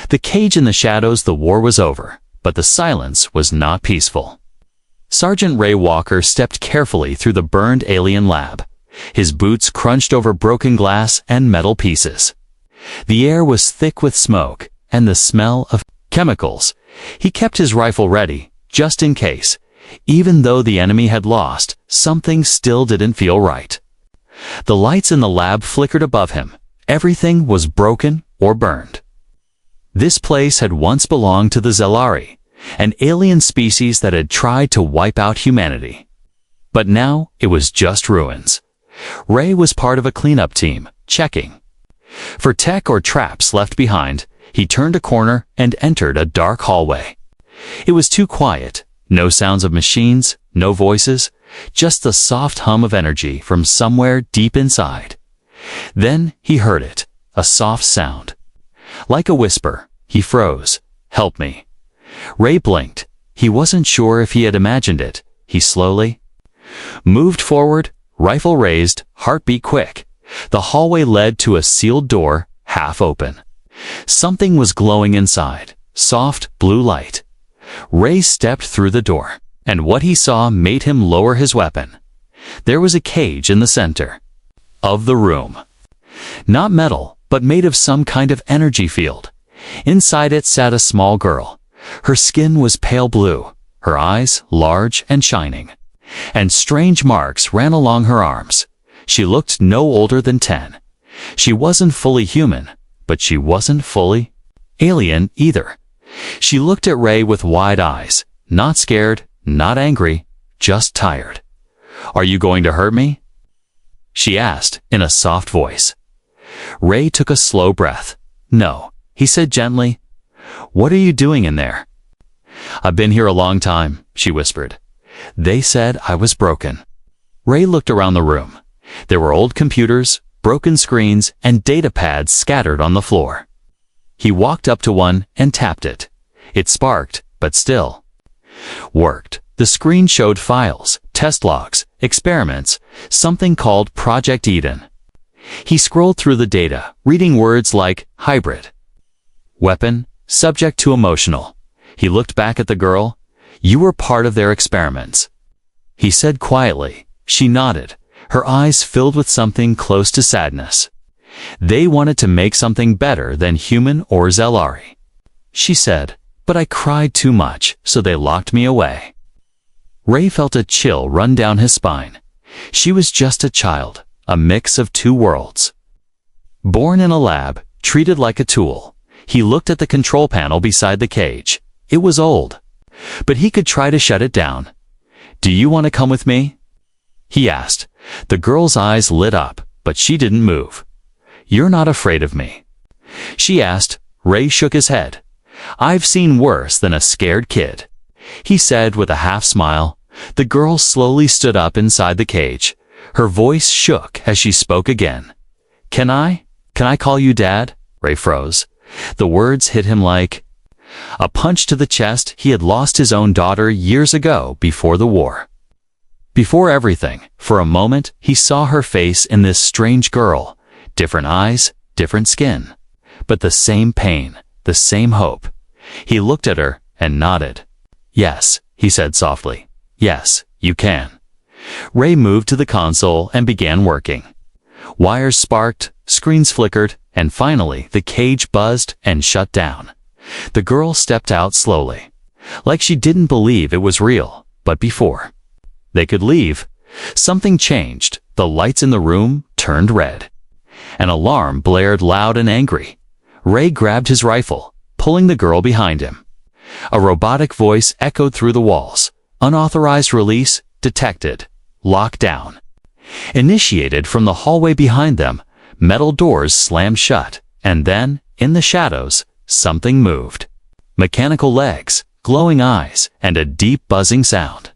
The cage in the shadows, the war was over, but the silence was not peaceful. Sergeant Ray Walker stepped carefully through the burned alien lab. His boots crunched over broken glass and metal pieces. The air was thick with smoke and the smell of chemicals. He kept his rifle ready, just in case. Even though the enemy had lost, something still didn't feel right. The lights in the lab flickered above him. Everything was broken or burned. This place had once belonged to the Zelari, an alien species that had tried to wipe out humanity. But now it was just ruins. Ray was part of a cleanup team, checking for tech or traps left behind. He turned a corner and entered a dark hallway. It was too quiet. No sounds of machines, no voices, just the soft hum of energy from somewhere deep inside. Then he heard it, a soft sound. Like a whisper, he froze. "Help me." Ray blinked. He wasn't sure if he had imagined it. He slowly moved forward, rifle raised, heartbeat quick. The hallway led to a sealed door, half open. Something was glowing inside, soft blue light. Ray stepped through the door, and what he saw made him lower his weapon. There was a cage in the center of the room. Not metal, but made of some kind of energy field. Inside it sat a small girl. Her skin was pale blue, her eyes large and shining, and strange marks ran along her arms. She looked no older than 10. She wasn't fully human, but she wasn't fully alien either. She looked at Ray with wide eyes, not scared, not angry, just tired. "Are you going to hurt me?" she asked in a soft voice. Ray took a slow breath. "No," he said gently. "What are you doing in there?" "I've been here a long time," she whispered. "They said I was broken." Ray looked around the room. There were old computers, broken screens, and data pads scattered on the floor. He walked up to one and tapped it. It sparked, but still worked. The screen showed files, test logs, experiments, something called Project Eden. He scrolled through the data, reading words like hybrid, weapon, subject to emotional. He looked back at the girl. "You were part of their experiments," he said quietly. She nodded, her eyes filled with something close to sadness. "They wanted to make something better than human or Zelari," she said, "but I cried too much, so they locked me away." Ray felt a chill run down his spine. She was just a child, a mix of two worlds. Born in a lab, treated like a tool. He looked at the control panel beside the cage. It was old, but he could try to shut it down. "Do you want to come with me?" he asked. The girl's eyes lit up, but she didn't move. "You're not afraid of me?" she asked. Ray shook his head. "I've seen worse than a scared kid," he said with a half smile. The girl slowly stood up inside the cage. Her voice shook as she spoke again. Can I call you Dad?" Ray froze. The words hit him like a punch to the chest. He had lost his own daughter years ago, before the war. Before everything, for a moment, he saw her face in this strange girl. Different eyes, different skin, but the same pain, the same hope. He looked at her and nodded. "Yes," he said softly. "Yes, you can." Ray moved to the console and began working. Wires sparked, screens flickered, and finally the cage buzzed and shut down. The girl stepped out slowly, like she didn't believe it was real. But before they could leave, something changed. The lights in the room turned red. An alarm blared loud and angry. Ray grabbed his rifle, pulling the girl behind him. A robotic voice echoed through the walls. "Unauthorized release detected. Lockdown." Initiated from the hallway behind them, metal doors slammed shut, and then, in the shadows, something moved. Mechanical legs, glowing eyes, and a deep buzzing sound.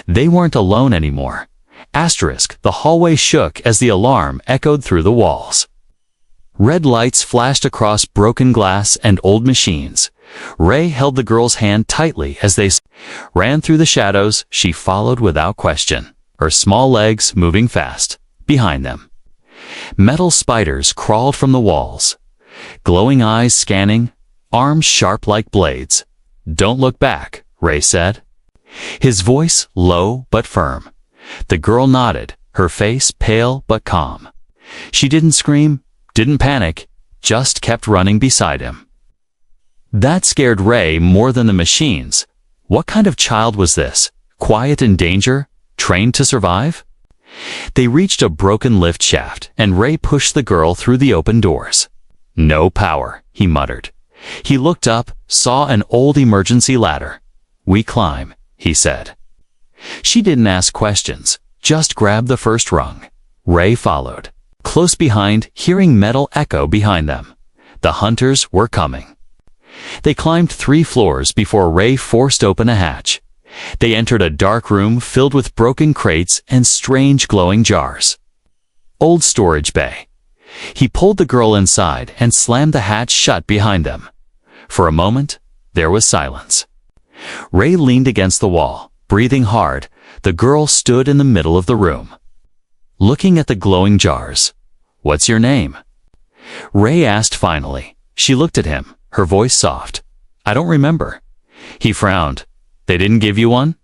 They weren't alone anymore. The hallway shook as the alarm echoed through the walls. Red lights flashed across broken glass and old machines. Ray held the girl's hand tightly as they ran through the shadows. She followed without question, her small legs moving fast behind them. Metal spiders crawled from the walls, glowing eyes scanning, arms sharp like blades. "Don't look back," Ray said. His voice low but firm. The girl nodded, her face pale but calm. She didn't scream, didn't panic, just kept running beside him. That scared Ray more than the machines. What kind of child was this? Quiet in danger? Trained to survive? They reached a broken lift shaft, and Ray pushed the girl through the open doors. "No power," he muttered. He looked up, saw an old emergency ladder. "We climb," he said. She didn't ask questions, just grabbed the first rung. Ray followed, close behind, hearing metal echo behind them. The hunters were coming. They climbed 3 floors before Ray forced open a hatch. They entered a dark room filled with broken crates and strange glowing jars. Old storage bay. He pulled the girl inside and slammed the hatch shut behind them. For a moment, there was silence. Ray leaned against the wall, breathing hard. The girl stood in the middle of the room, looking at the glowing jars. "What's your name?" Ray asked finally. She looked at him, her voice soft. "I don't remember." He frowned. "They didn't give you one?"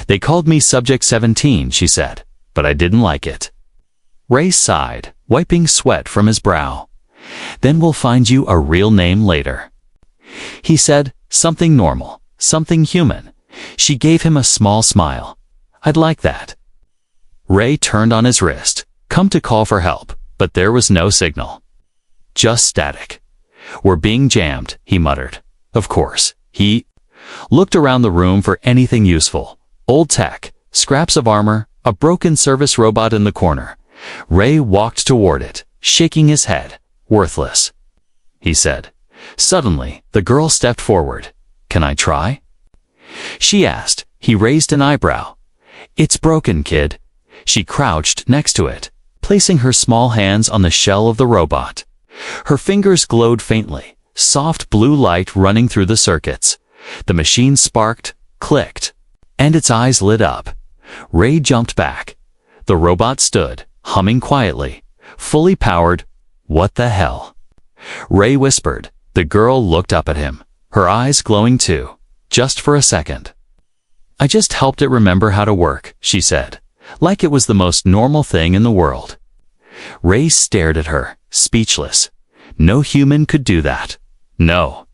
"They called me Subject 17, she said, "but I didn't like it." Ray sighed, wiping sweat from his brow. "Then we'll find you a real name later." He said, "Something normal, something human." She gave him a small smile. "I'd like that." Ray turned on his wrist, come to call for help, but there was no signal. Just static. "We're being jammed," he muttered. Of course. He looked around the room for anything useful. Old tech, scraps of armor, a broken service robot in the corner. Ray walked toward it, shaking his head. "Worthless," he said. Suddenly, the girl stepped forward. "Can I try?" she asked. He raised an eyebrow. "It's broken, kid." She crouched next to it, placing her small hands on the shell of the robot. Her fingers glowed faintly, soft blue light running through the circuits. The machine sparked, clicked, and its eyes lit up. Ray jumped back. The robot stood, humming quietly, fully powered. "What the hell?" Ray whispered. The girl looked up at him, her eyes glowing too, just for a second. "I just helped it remember how to work," she said, like it was the most normal thing in the world. Ray stared at her, speechless. No human could do that. No.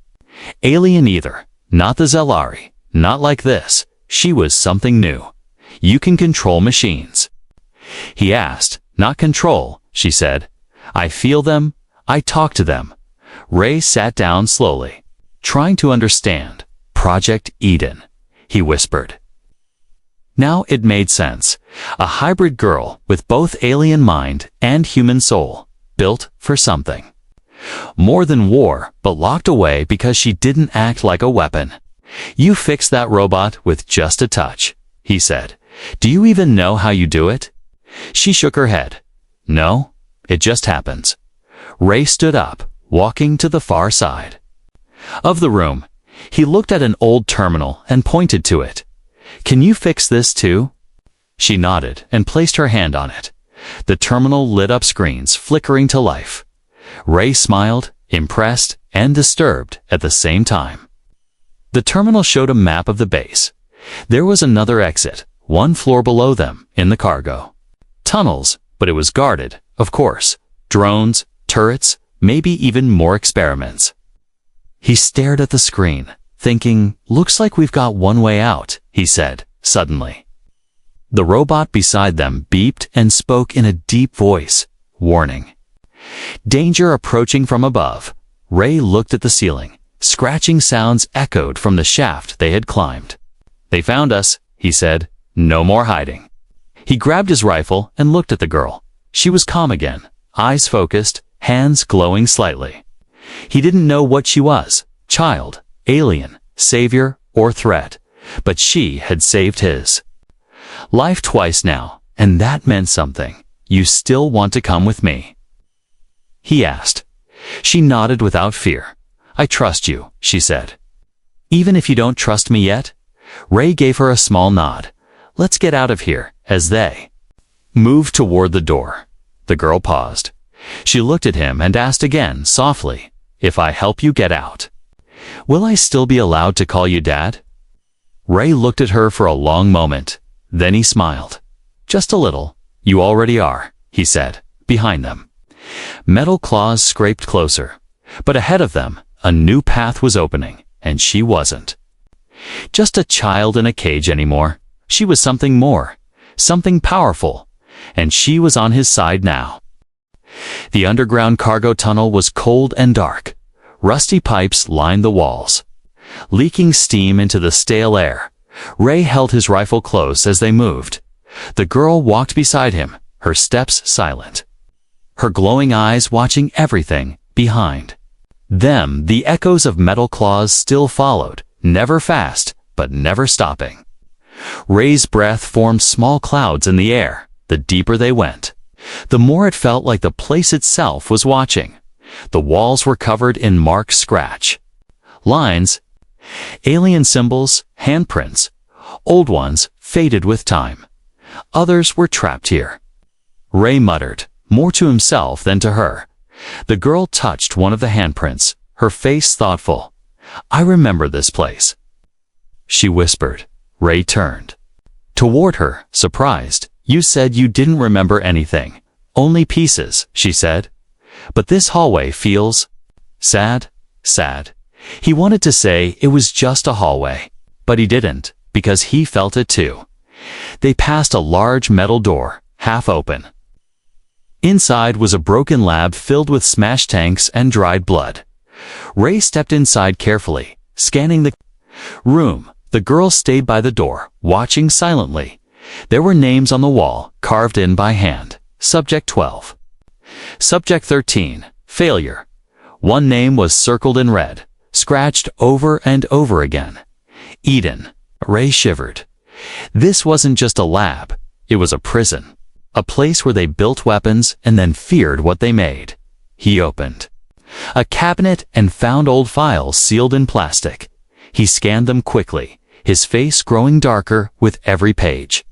Alien either. Not the Zelari. Not like this. She was something new. "You can control machines?" He asked. "Not control," she said. "I feel them. I talk to them." Ray sat down slowly, trying to understand. "Project Eden," he whispered. Now it made sense. A hybrid girl with both alien mind and human soul, built for something. More than war, but locked away because she didn't act like a weapon. "You fixed that robot with just a touch," he said. "Do you even know how you do it?" She shook her head. "No, it just happens." Ray stood up, walking to the far side of the room. He looked at an old terminal and pointed to it. "Can you fix this too?" She nodded and placed her hand on it. The terminal lit up screens, flickering to life. Ray smiled, impressed and disturbed at the same time. The terminal showed a map of the base. There was another exit, 1 floor below them, in the cargo. Tunnels, but it was guarded, of course. Drones, turrets, maybe even more experiments. He stared at the screen, thinking, "Looks like we've got one way out," he said, suddenly. The robot beside them beeped and spoke in a deep voice. Warning. Danger approaching from above. Ray looked at the ceiling. Scratching sounds echoed from the shaft they had climbed. "They found us," he said. "No more hiding." He grabbed his rifle and looked at the girl. She was calm again, eyes focused, hands glowing slightly. He didn't know what she was, child, alien, savior, or threat, but she had saved his life twice now, and that meant something. "You still want to come with me?" he asked. She nodded without fear. "I trust you," she said. "Even if you don't trust me yet?" Ray gave her a small nod. "Let's get out of here," as they moved toward the door. The girl paused. She looked at him and asked again, softly, "If I help you get out?" Will I still be allowed to call you Dad? Ray looked at her for a long moment. Then he smiled. Just a little. You already are, he said, behind them. Metal claws scraped closer. But ahead of them, a new path was opening, and she wasn't just a child in a cage anymore. She was something more, something powerful, and she was on his side now. The underground cargo tunnel was cold and dark. Rusty pipes lined the walls, leaking steam into the stale air. Ray held his rifle close as they moved. The girl walked beside him, her steps silent, her glowing eyes watching everything behind them. The echoes of metal claws still followed, never fast, but never stopping. Ray's breath formed small clouds in the air. The deeper they went, the more it felt like the place itself was watching. The walls were covered in mark scratch lines, alien symbols, handprints. Old ones faded with time. Others were trapped here. Ray muttered, more to himself than to her. The girl touched one of the handprints, her face thoughtful. I remember this place, she whispered. Ray turned toward her, surprised. You said you didn't remember anything. Only pieces, she said. But this hallway feels sad. He wanted to say it was just a hallway, but he didn't, because he felt it too. They passed a large metal door, half open. Inside was a broken lab filled with smashed tanks and dried blood. Ray stepped inside carefully, scanning the room. The girl stayed by the door, watching silently. There were names on the wall, carved in by hand. Subject 12. Subject 13. Failure. One name was circled in red, scratched over and over again. Eden. Ray shivered. This wasn't just a lab. It was a prison. A place where they built weapons and then feared what they made. He opened a cabinet and found old files sealed in plastic. He scanned them quickly, his face growing darker with every page.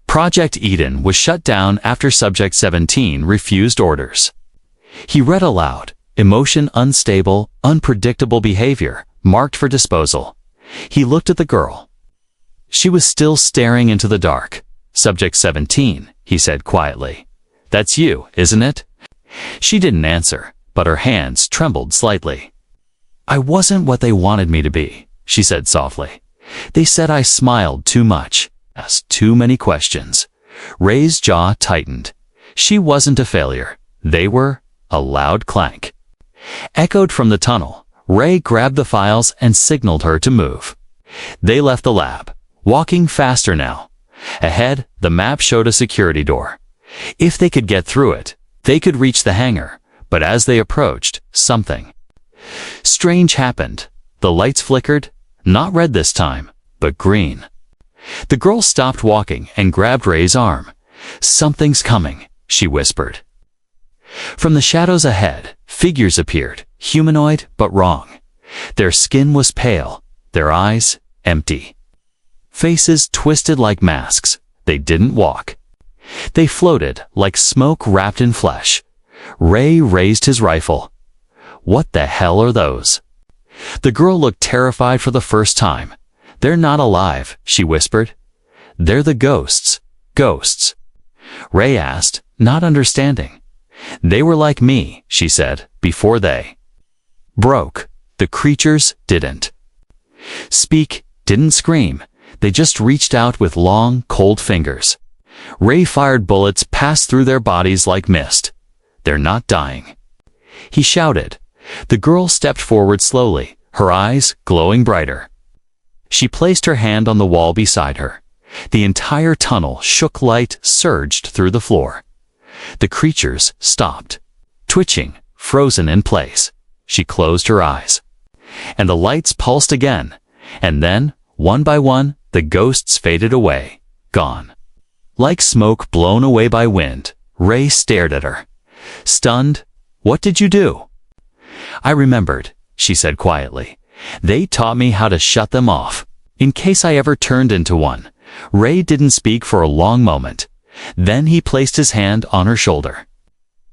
Project Eden was shut down after Subject 17 refused orders. He read aloud, emotion unstable, unpredictable behavior, marked for disposal. He looked at the girl. She was still staring into the dark. Subject 17, he said quietly. That's you, isn't it? She didn't answer, but her hands trembled slightly. I wasn't what they wanted me to be, she said softly. They said I smiled too much, asked too many questions. Ray's jaw tightened. She wasn't a failure. They were. A loud clank echoed from the tunnel. Ray grabbed the files and signaled her to move. They left the lab, walking faster now. Ahead, the map showed a security door. If they could get through it, they could reach the hangar. But as they approached, something strange happened. The lights flickered, not red this time, but green. The girl stopped walking and grabbed Ray's arm. Something's coming, she whispered. From the shadows ahead, figures appeared, humanoid but wrong. Their skin was pale, their eyes empty. Faces twisted like masks. They didn't walk. They floated like smoke wrapped in flesh. Ray raised his rifle. What the hell are those? The girl looked terrified for the first time. They're not alive, she whispered. They're the ghosts. Ghosts. Ray asked, not understanding. They were like me, she said, before they broke. The creatures didn't speak, didn't scream. They just reached out with long, cold fingers. Ray fired bullets passed through their bodies like mist. They're not dying, he shouted. The girl stepped forward slowly, her eyes glowing brighter. She placed her hand on the wall beside her. The entire tunnel shook, light surged through the floor. The creatures stopped, twitching, frozen in place. She closed her eyes. And the lights pulsed again. And then, one by one, the ghosts faded away, gone. Like smoke blown away by wind, Ray stared at her. Stunned. What did you do? I remembered, she said quietly. They taught me how to shut them off, in case I ever turned into one. Ray didn't speak for a long moment. Then he placed his hand on her shoulder.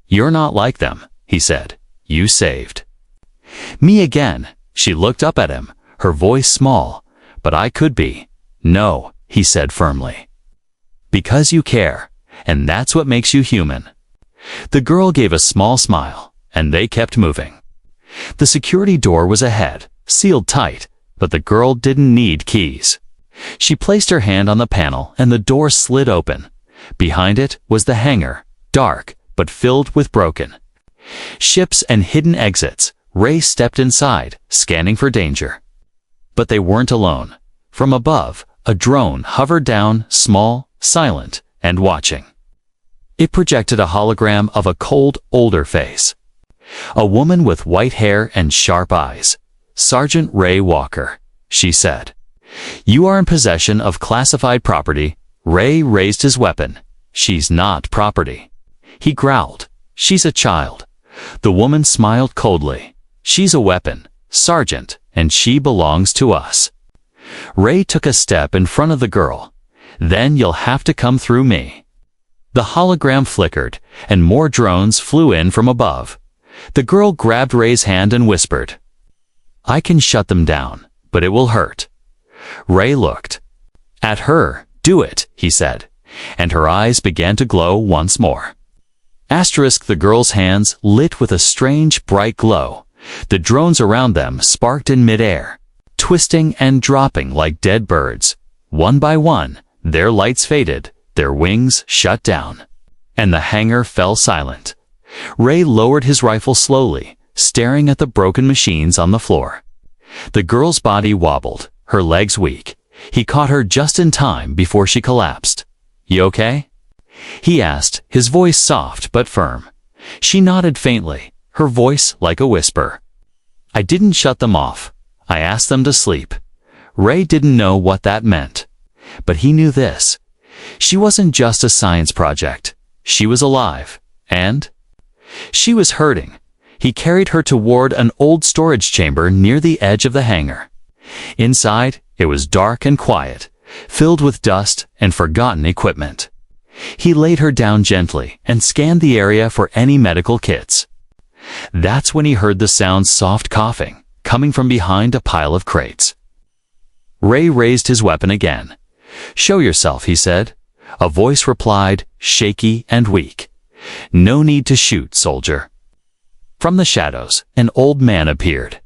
You're not like them, he said. You saved me again. She looked up at him, her voice small, but I could be. No, he said firmly. Because you care, and that's what makes you human. The girl gave a small smile, and they kept moving. The security door was ahead, sealed tight, but the girl didn't need keys. She placed her hand on the panel and the door slid open. Behind it was the hangar, dark, but filled with broken ships and hidden exits. Ray stepped inside, scanning for danger. But they weren't alone. From above, a drone hovered down, small, silent, and watching. It projected a hologram of a cold, older face. A woman with white hair and sharp eyes. Sergeant Ray Walker, she said. You are in possession of classified property. Ray raised his weapon. She's not property. He growled. She's a child. The woman smiled coldly. She's a weapon, Sergeant, and she belongs to us. Ray took a step in front of the girl. Then you'll have to come through me. The hologram flickered, and more drones flew in from above. The girl grabbed Ray's hand and whispered, I can shut them down, but it will hurt. Ray looked at her. Do it, he said, and her eyes began to glow once more. The girl's hands lit with a strange, bright glow. The drones around them sparked in midair, twisting and dropping like dead birds. One by one, their lights faded, their wings shut down, and the hangar fell silent. Ray lowered his rifle slowly, staring at the broken machines on the floor. The girl's body wobbled, her legs weak. He caught her just in time before she collapsed. You okay? He asked, his voice soft but firm. She nodded faintly, her voice like a whisper. I didn't shut them off. I asked them to sleep. Ray didn't know what that meant. But he knew this. She wasn't just a science project. She was alive. And she was hurting. He carried her toward an old storage chamber near the edge of the hangar. Inside, it was dark and quiet, filled with dust and forgotten equipment. He laid her down gently and scanned the area for any medical kits. That's when he heard the sound soft coughing, coming from behind a pile of crates. Ray raised his weapon again. Show yourself, he said. A voice replied, shaky and weak. No need to shoot, soldier. From the shadows, an old man appeared.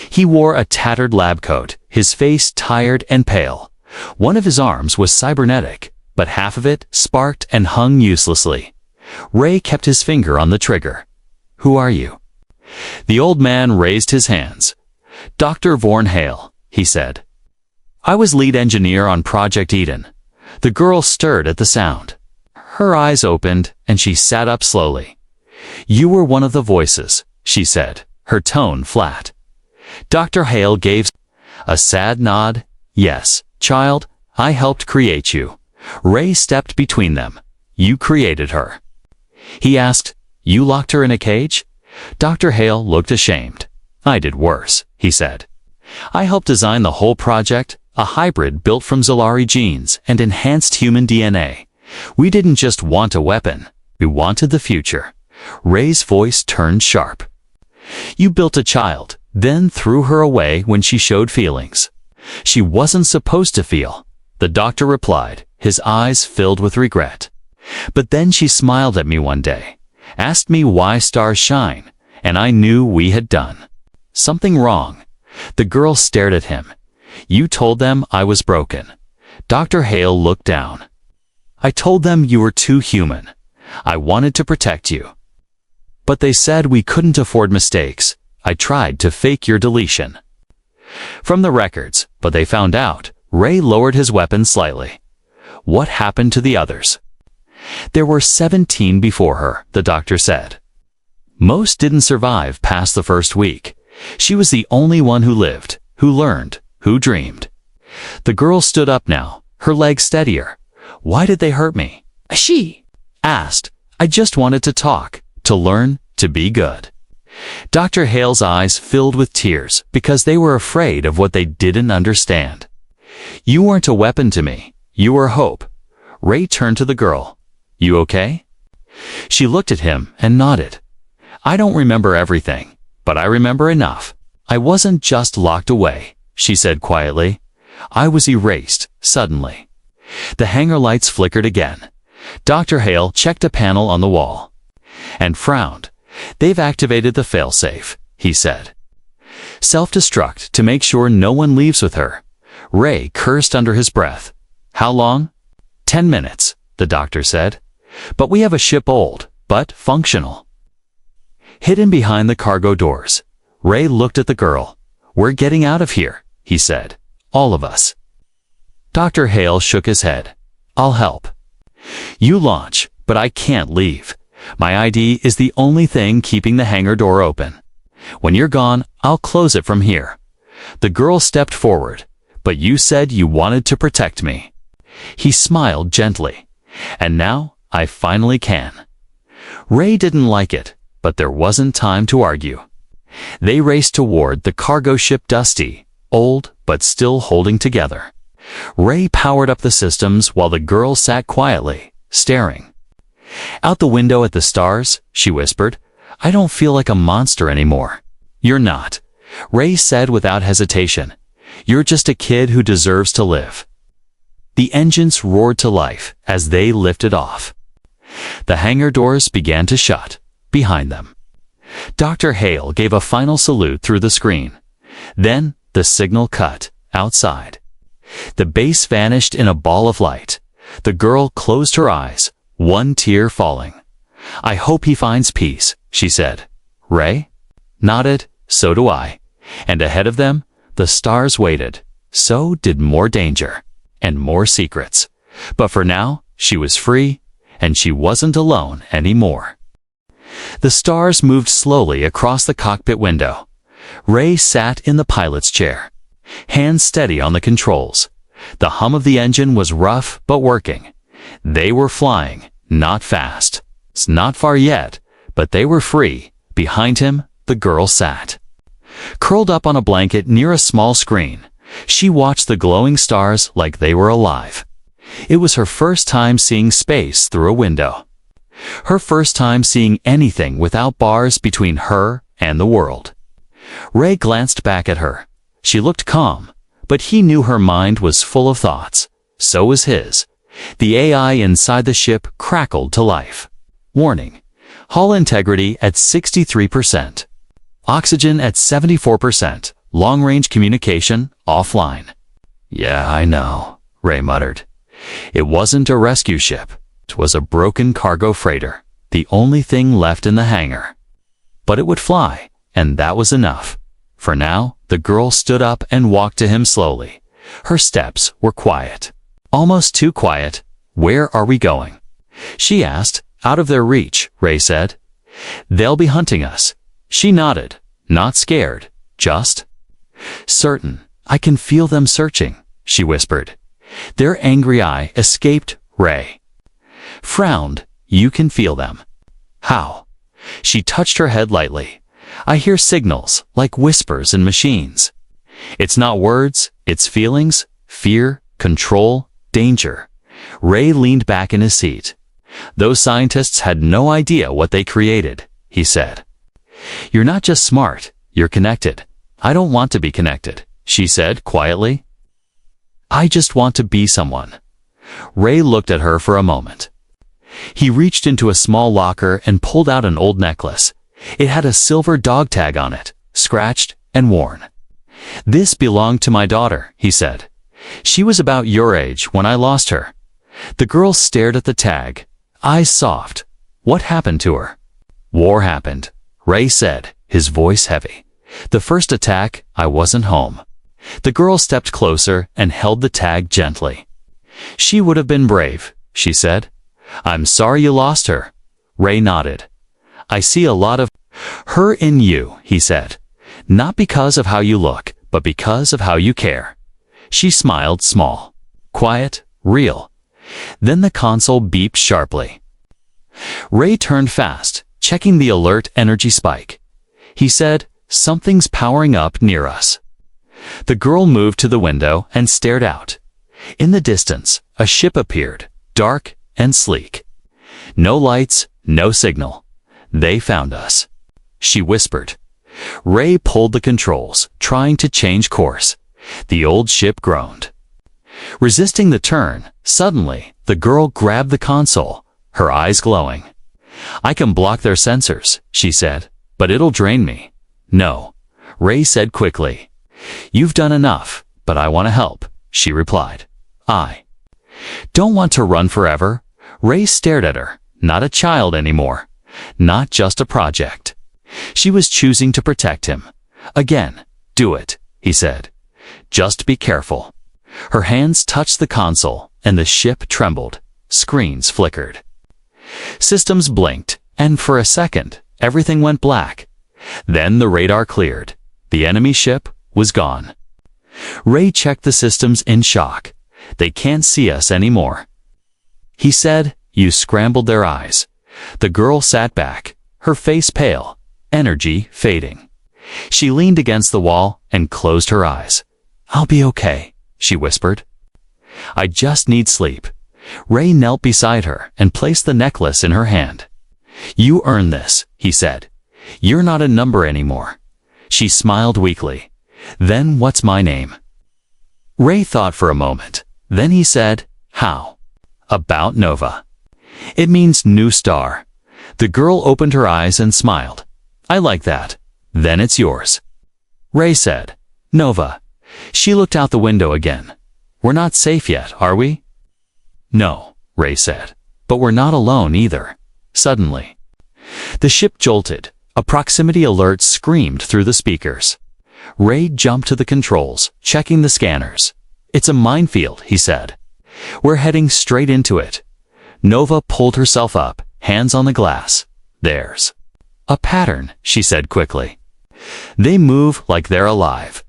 He wore a tattered lab coat, his face tired and pale. One of his arms was cybernetic, but half of it sparked and hung uselessly. Ray kept his finger on the trigger. Who are you? The old man raised his hands. Dr. Vorn Hale, he said. I was lead engineer on Project Eden. The girl stirred at the sound. Her eyes opened, and she sat up slowly. You were one of the voices, she said, her tone flat. Dr. Hale gave a sad nod. Yes, child, I helped create you. Ray stepped between them. You created her. He asked, you locked her in a cage? Dr. Hale looked ashamed. I did worse, he said. I helped design the whole project, a hybrid built from Zolari genes and enhanced human DNA. We didn't just want a weapon, we wanted the future. Ray's voice turned sharp. You built a child, then threw her away when she showed feelings. She wasn't supposed to feel, the doctor replied, his eyes filled with regret. But then she smiled at me one day, asked me why stars shine, and I knew we had done something wrong. The girl stared at him. You told them I was broken. Dr. Hale looked down. I told them you were too human. I wanted to protect you. But they said we couldn't afford mistakes. I tried to fake your deletion. From the records, but they found out. Ray lowered his weapon slightly. What happened to the others? There were 17 before her, the doctor said. Most didn't survive past the first week. She was the only one who lived, who learned, who dreamed. The girl stood up now, her legs steadier. Why did they hurt me? She asked. I just wanted to talk, to learn, to be good. Dr. Hale's eyes filled with tears because they were afraid of what they didn't understand. You weren't a weapon to me. You were hope. Ray turned to the girl. You okay? She looked at him and nodded. I don't remember everything, but I remember enough. I wasn't just locked away. she said quietly. I was erased, suddenly. The hangar lights flickered again. Dr. Hale checked a panel on the wall and frowned. They've activated the failsafe, he said. Self-destruct to make sure no one leaves with her. Ray cursed under his breath. How long? 10 minutes, the doctor said. But we have a ship old, but functional. Hidden behind the cargo doors, Ray looked at the girl. We're getting out of here, he said. All of us. Dr. Hale shook his head. I'll help. You launch, but I can't leave. My ID is the only thing keeping the hangar door open. When you're gone, I'll close it from here. The girl stepped forward. But you said you wanted to protect me. He smiled gently. And now, I finally can. Ray didn't like it, but there wasn't time to argue. They raced toward the cargo ship Dusty, old but still holding together. Ray powered up the systems while the girl sat quietly, staring. Out the window at the stars, she whispered, I don't feel like a monster anymore. You're not, Ray said without hesitation. You're just a kid who deserves to live. The engines roared to life as they lifted off. The hangar doors began to shut behind them. Dr. Hale gave a final salute through the screen. Then the signal cut outside. The base vanished in a ball of light. The girl closed her eyes, one tear falling. I hope he finds peace, she said. Ray nodded. So do I. And ahead of them, the stars waited. So did more danger and more secrets. But for now, she was free, and she wasn't alone anymore. The stars moved slowly across the cockpit window. Ray sat in the pilot's chair, hands steady on the controls. The hum of the engine was rough but working. They were flying, not fast. It's not far yet, but they were free. Behind him, the girl sat, curled up on a blanket near a small screen. She watched the glowing stars like they were alive. It was her first time seeing space through a window. Her first time seeing anything without bars between her and the world. Ray glanced back at her. She looked calm, but he knew her mind was full of thoughts. So was his. The AI inside the ship crackled to life. Warning: hull integrity at 63%. Oxygen at 74%. Long-range communication offline. Yeah, I know, Ray muttered. It wasn't a rescue ship. It was a broken cargo freighter, the only thing left in the hangar. But it would fly, and that was enough. For now, the girl stood up and walked to him slowly. Her steps were quiet. Almost too quiet. Where are we going? She asked. Out of their reach, Ray said. They'll be hunting us. She nodded, not scared, just certain. I can feel them searching, she whispered. Their angry eye escaped Ray. Frowned. You can feel them. How? She touched her head lightly. I hear signals, like whispers in machines. It's not words, it's feelings, fear, control, danger. Ray leaned back in his seat. Those scientists had no idea what they created, he said. You're not just smart, you're connected. I don't want to be connected, she said quietly. I just want to be someone. Ray looked at her for a moment. He reached into a small locker and pulled out an old necklace. It had a silver dog tag on it, scratched and worn. This belonged to my daughter, he said. She was about your age when I lost her. The girl stared at the tag, eyes soft. What happened to her? War happened, Ray said, his voice heavy. The first attack, I wasn't home. The girl stepped closer and held the tag gently. She would have been brave, she said. I'm sorry you lost her. Ray nodded. I see a lot of her in you, he said. Not because of how you look, but because of how you care. She smiled small, quiet, real. Then the console beeped sharply. Ray turned fast, checking the alert energy spike. He said, something's powering up near us. The girl moved to the window and stared out. In the distance, a ship appeared, dark and sleek. No lights, no signal. They found us, she whispered. Ray pulled the controls, trying to change course. The old ship groaned. Resisting the turn, suddenly, the girl grabbed the console, her eyes glowing. "I can block their sensors," she said, "but it'll drain me." "No," Ray said quickly. "You've done enough, but I want to help," she replied. "I don't want to run forever." Ray stared at her, not a child anymore, not just a project. She was choosing to protect him. "Again, do it," he said. "Just be careful." Her hands touched the console, and the ship trembled. Screens flickered. Systems blinked, and for a second, everything went black. Then the radar cleared. The enemy ship was gone. Ray checked the systems in shock. "They can't see us anymore," he said. You scrambled their eyes. The girl sat back, her face pale, energy fading. She leaned against the wall and closed her eyes. "I'll be okay," she whispered. "I just need sleep." Ray knelt beside her and placed the necklace in her hand. "You earned this," he said. "You're not a number anymore." She smiled weakly. "Then what's my name?" Ray thought for a moment. Then he said, "How about Nova? It means new star." The girl opened her eyes and smiled. "I like that. Then it's yours." Ray said, "Nova." She looked out the window again. "We're not safe yet, are we?" "No," Ray said. "But we're not alone either." Suddenly, the ship jolted. A proximity alert screamed through the speakers. Ray jumped to the controls, checking the scanners. "It's a minefield," he said. "We're heading straight into it." Nova pulled herself up, hands on the glass. "There's a pattern," she said quickly. "They move like they're alive."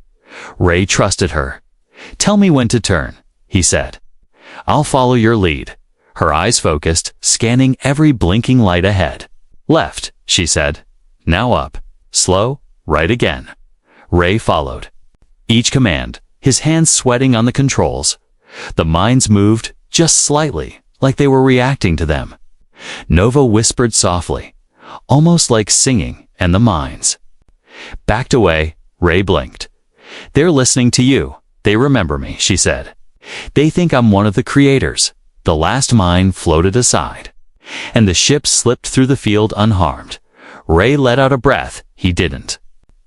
Ray trusted her. "Tell me when to turn," he said. "I'll follow your lead." Her eyes focused, scanning every blinking light ahead. "Left," she said. "Now up. Slow, right again." Ray followed. Each command, his hands sweating on the controls. The mines moved, just slightly, like they were reacting to them. Nova whispered softly, almost like singing, and the mines backed away. Ray blinked. "They're listening to you. They remember me," she said. "They think I'm one of the creators." The last mine floated aside, and the ship slipped through the field unharmed. Ray let out a breath. He didn't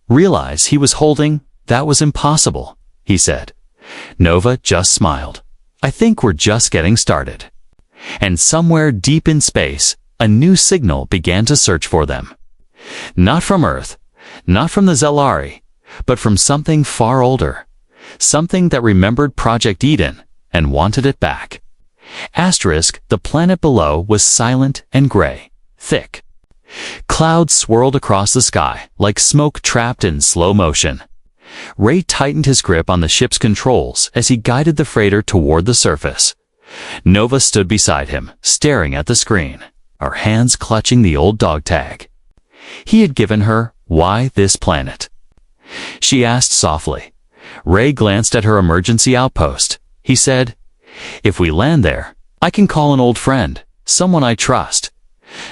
realize he was holding. "That was impossible," he said. Nova just smiled. "I think we're just getting started." And somewhere deep in space, a new signal began to search for them. Not from Earth, not from the Zelari, but from something far older. Something that remembered Project Eden and wanted it back. Asterisk, the planet below was silent and gray, thick. Clouds swirled across the sky like smoke trapped in slow motion. Ray tightened his grip on the ship's controls as he guided the freighter toward the surface. Nova stood beside him, staring at the screen, her hands clutching the old dog tag he had given her. "Why this planet?" she asked softly. Ray glanced at her emergency outpost. He said, "If we land there, I can call an old friend, someone I trust."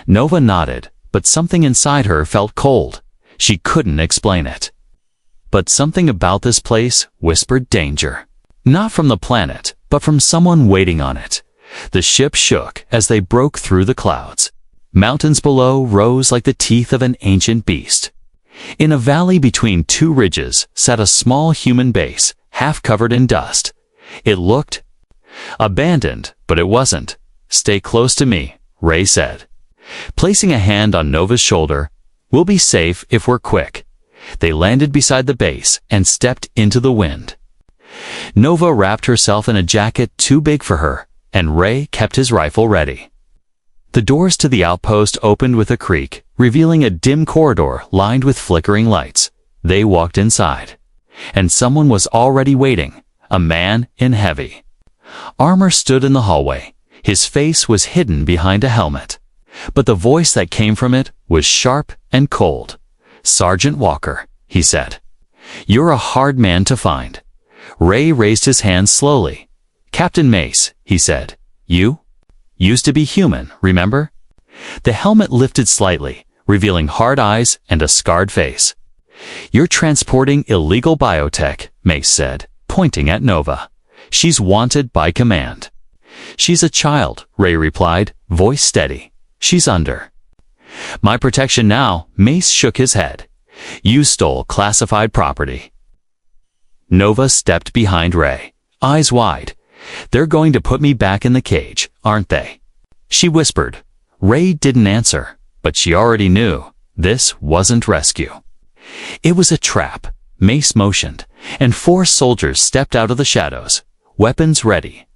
Nova nodded, but something inside her felt cold. She couldn't explain it. But something about this place whispered danger. Not from the planet, but from someone waiting on it. The ship shook as they broke through the clouds. Mountains below rose like the teeth of an ancient beast. In a valley between two ridges sat a small human base, half covered in dust. It looked abandoned, but it wasn't. "Stay close to me," Ray said, placing a hand on Nova's shoulder. "We'll be safe if we're quick." They landed beside the base and stepped into the wind. Nova wrapped herself in a jacket too big for her, and Ray kept his rifle ready. The doors to the outpost opened with a creak, revealing a dim corridor lined with flickering lights. They walked inside, and someone was already waiting. A man in heavy armor stood in the hallway. His face was hidden behind a helmet, but the voice that came from it was sharp and cold. "Sergeant Walker," he said. "You're a hard man to find." Ray raised his hand slowly. "Captain Mace," he said. "You used to be human, remember?" The helmet lifted slightly, revealing hard eyes and a scarred face. "You're transporting illegal biotech," Mace said, pointing at Nova. "She's wanted by command." "She's a child," Ray replied, voice steady. "She's under my protection now." Mace shook his head. "You stole classified property." Nova stepped behind Ray, eyes wide. "They're going to put me back in the cage, aren't they?" she whispered. Ray didn't answer, but she already knew this wasn't rescue. It was a trap. Mace motioned, and 4 soldiers stepped out of the shadows, weapons ready.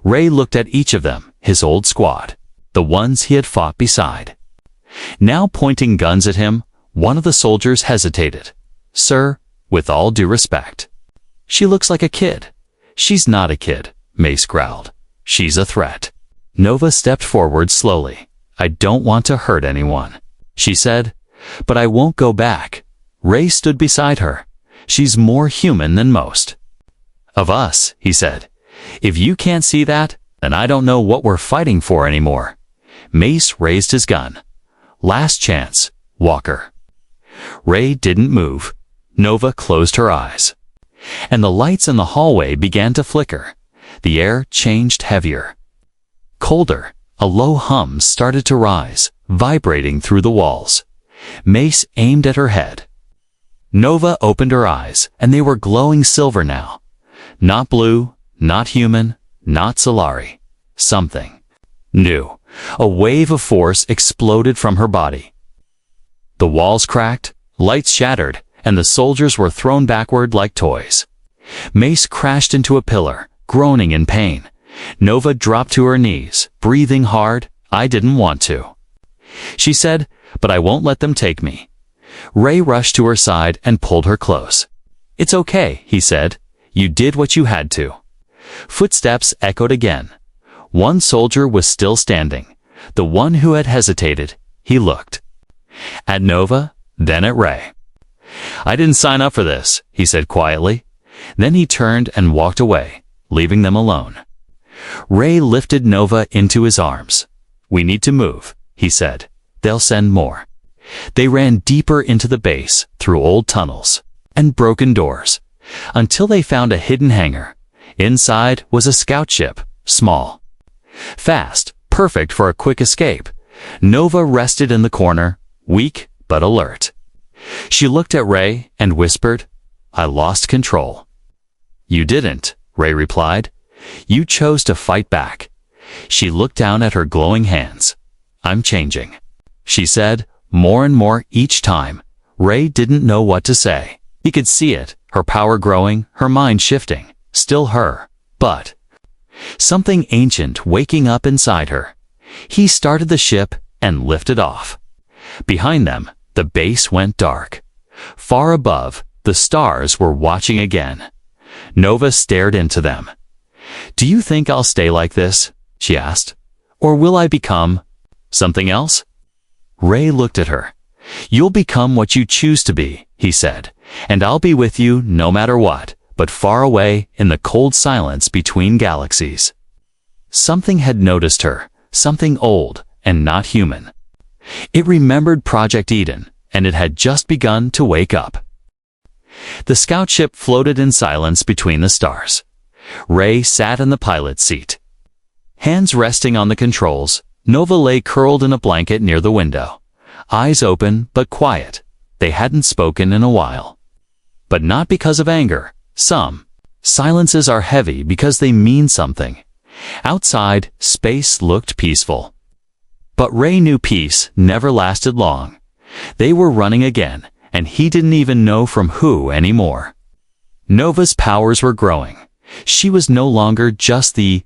Ray looked at each of them, his old squad, the ones he had fought beside. Now pointing guns at him, one of the soldiers hesitated. "Sir, with all due respect." "She looks like a kid." "She's not a kid," Mace growled. "She's a threat." Nova stepped forward slowly. "I don't want to hurt anyone," she said, "but I won't go back." Ray stood beside her. "She's more human than most of us," he said. "If you can't see that, then I don't know what we're fighting for anymore." Mace raised his gun. "Last chance, Walker." Ray didn't move. Nova closed her eyes. And the lights in the hallway began to flicker. The air changed heavier. Colder. A low hum started to rise, vibrating through the walls. Mace aimed at her head. Nova opened her eyes, and they were glowing silver now. Not blue, not human, not Solari. Something new. A wave of force exploded from her body. The walls cracked, lights shattered, and the soldiers were thrown backward like toys. Mace crashed into a pillar, groaning in pain. Nova dropped to her knees, breathing hard. "I didn't want to," she said, "but I won't let them take me." Ray rushed to her side and pulled her close. "It's okay," he said. "You did what you had to." Footsteps echoed again. One soldier was still standing, the one who had hesitated. He looked at Nova, then at Ray. "I didn't sign up for this," he said quietly. Then he turned and walked away, leaving them alone. Ray lifted Nova into his arms. "We need to move," he said. "They'll send more." They ran deeper into the base, through old tunnels and broken doors, until they found a hidden hangar. Inside was a scout ship, small, fast, perfect for a quick escape. Nova rested in the corner, weak but alert. She looked at Ray and whispered, "I lost control." "You didn't," Ray replied. "You chose to fight back." She looked down at her glowing hands. "I'm changing," she said, more and more each time. Ray didn't know what to say. He could see it, her power growing, her mind shifting. Still her, but something ancient waking up inside her. He started the ship and lifted off. Behind them, the base went dark. Far above, the stars were watching again. Nova stared into them. "Do you think I'll stay like this?" she asked. "Or will I become something else?" Ray looked at her. "You'll become what you choose to be," he said, "and I'll be with you no matter what, but far away in the cold silence between galaxies." Something had noticed her, something old and not human. It remembered Project Eden, and it had just begun to wake up. The scout ship floated in silence between the stars. Ray sat in the pilot's seat. Hands resting on the controls, Nova lay curled in a blanket near the window. Eyes open but quiet. They hadn't spoken in a while. But not because of anger. Some silences are heavy because they mean something. Outside, space looked peaceful. But Ray knew peace never lasted long. They were running again, and he didn't even know from who anymore. Nova's powers were growing. She was no longer just the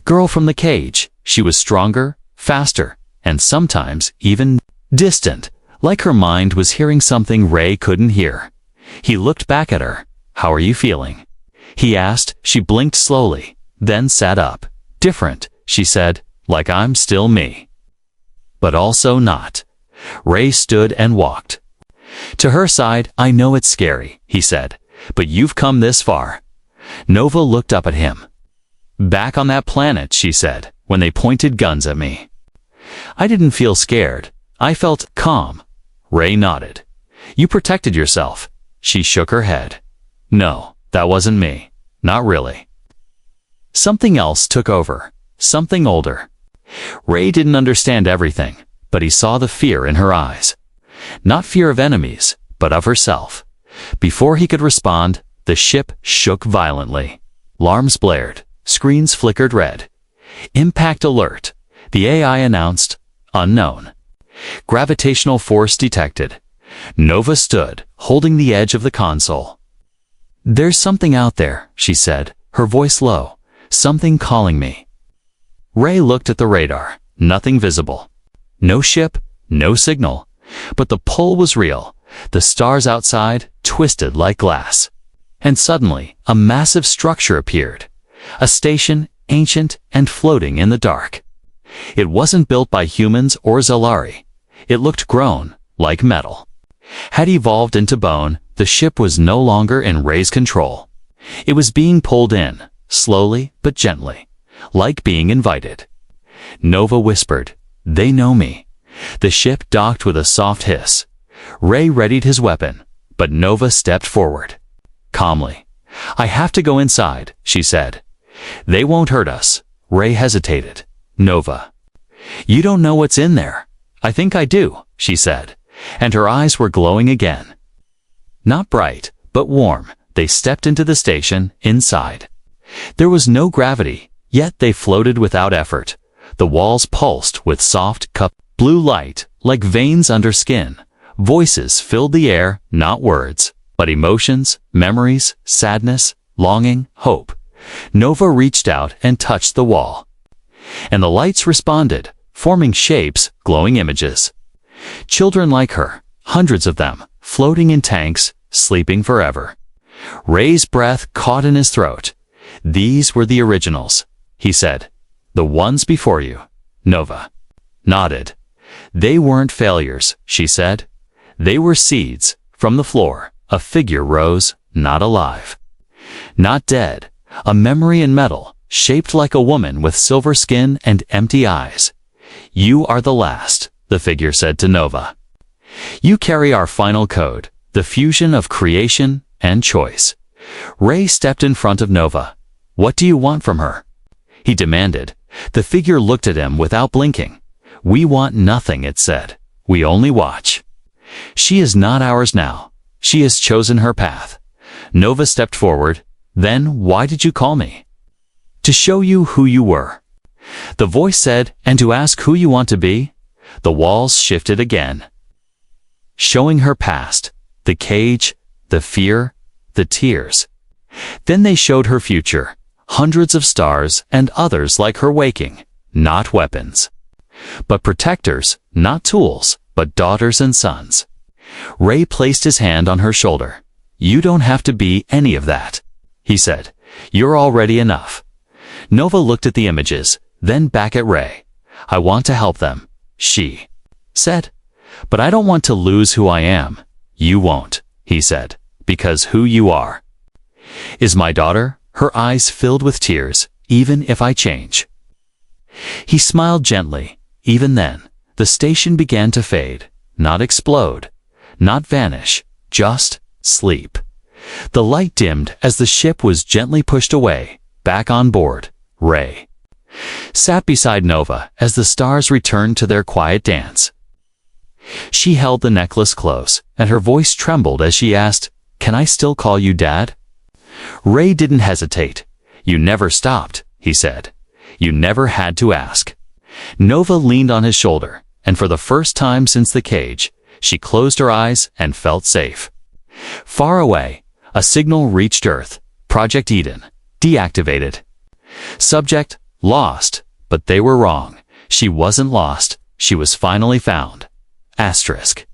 girl from the cage. She was stronger, faster, and sometimes even distant, like her mind was hearing something Ray couldn't hear. He looked back at her. "How are you feeling?" he asked. She blinked slowly, then sat up. "Different," she said, "like I'm still me. But also not." Ray stood and walked to her side. "I know it's scary," he said, "but you've come this far." Nova looked up at him. "Back on that planet," she said, "when they pointed guns at me, I didn't feel scared. I felt calm." Ray nodded. "You protected yourself." She shook her head. "No, That wasn't me. Not really. Something else took over. Something older. Ray didn't understand everything, but he saw the fear in her eyes. Not fear of enemies, but of herself. Before he could respond, the ship shook violently. Alarms blared. Screens flickered red. Impact alert. The AI announced, unknown. Gravitational force detected. Nova stood, holding the edge of the console. There's something out there, she said, her voice low. Something calling me. Ray looked at the radar. Nothing visible. No ship, no signal. But the pull was real. The stars outside twisted like glass. And suddenly, a massive structure appeared. A station, ancient and floating in the dark. It wasn't built by humans or Zalari. It looked grown, like metal. Had evolved into bone, the ship was no longer in Ray's control. It was being pulled in, slowly but gently, like being invited. Nova whispered, "They know me." The ship docked with a soft hiss. Ray readied his weapon, but Nova stepped forward. Calmly. "I have to go inside," she said. "They won't hurt us." Ray hesitated. "Nova, you don't know what's in there." "I think I do," she said, and her eyes were glowing again. Not bright, but warm, they stepped into the station, inside. There was no gravity, yet they floated without effort. The walls pulsed with soft, cup blue light, like veins under skin. Voices filled the air, not words, but emotions, memories, sadness, longing, hope. Nova reached out and touched the wall. And the lights responded, forming shapes, glowing images. Children like her, hundreds of them, floating in tanks, sleeping forever. Ray's breath caught in his throat. "These were the originals," he said. "The ones before you." Nova nodded. "They weren't failures," she said. "They were seeds." From the floor, a figure rose, not alive. Not dead, a memory in metal, shaped like a woman with silver skin and empty eyes. "You are the last," the figure said to Nova. "You carry our final code, the fusion of creation and choice." Ray stepped in front of Nova. "What do you want from her?" he demanded. The figure looked at him without blinking. "We want nothing," it said. "We only watch. She is not ours now. She has chosen her path." Nova stepped forward. "Then why did you call me?" "To show you who you were," the voice said, "and to ask who you want to be." The walls shifted again. Showing her past, the cage, the fear, the tears. Then they showed her future, hundreds of stars and others like her waking, not weapons. But protectors, not tools, but daughters and sons. Ray placed his hand on her shoulder. "You don't have to be any of that," he said. "You're already enough." Nova looked at the images, then back at Ray. "I want to help them," she said. "But I don't want to lose who I am." "You won't," he said, "because who you are is my daughter." Her eyes filled with tears. "Even if I change." He smiled gently. Even then, the station began to fade, not explode, not vanish, just sleep. The light dimmed as the ship was gently pushed away, back on board. Ray sat beside Nova as the stars returned to their quiet dance. She held the necklace close, and her voice trembled as she asked, "Can I still call you Dad?" Ray didn't hesitate. "You never stopped," he said. "You never had to ask." Nova leaned on his shoulder, and for the first time since the cage, she closed her eyes and felt safe. Far away, a signal reached Earth. Project Eden, deactivated. Subject, lost, but they were wrong. She wasn't lost. She was finally found. Asterisk.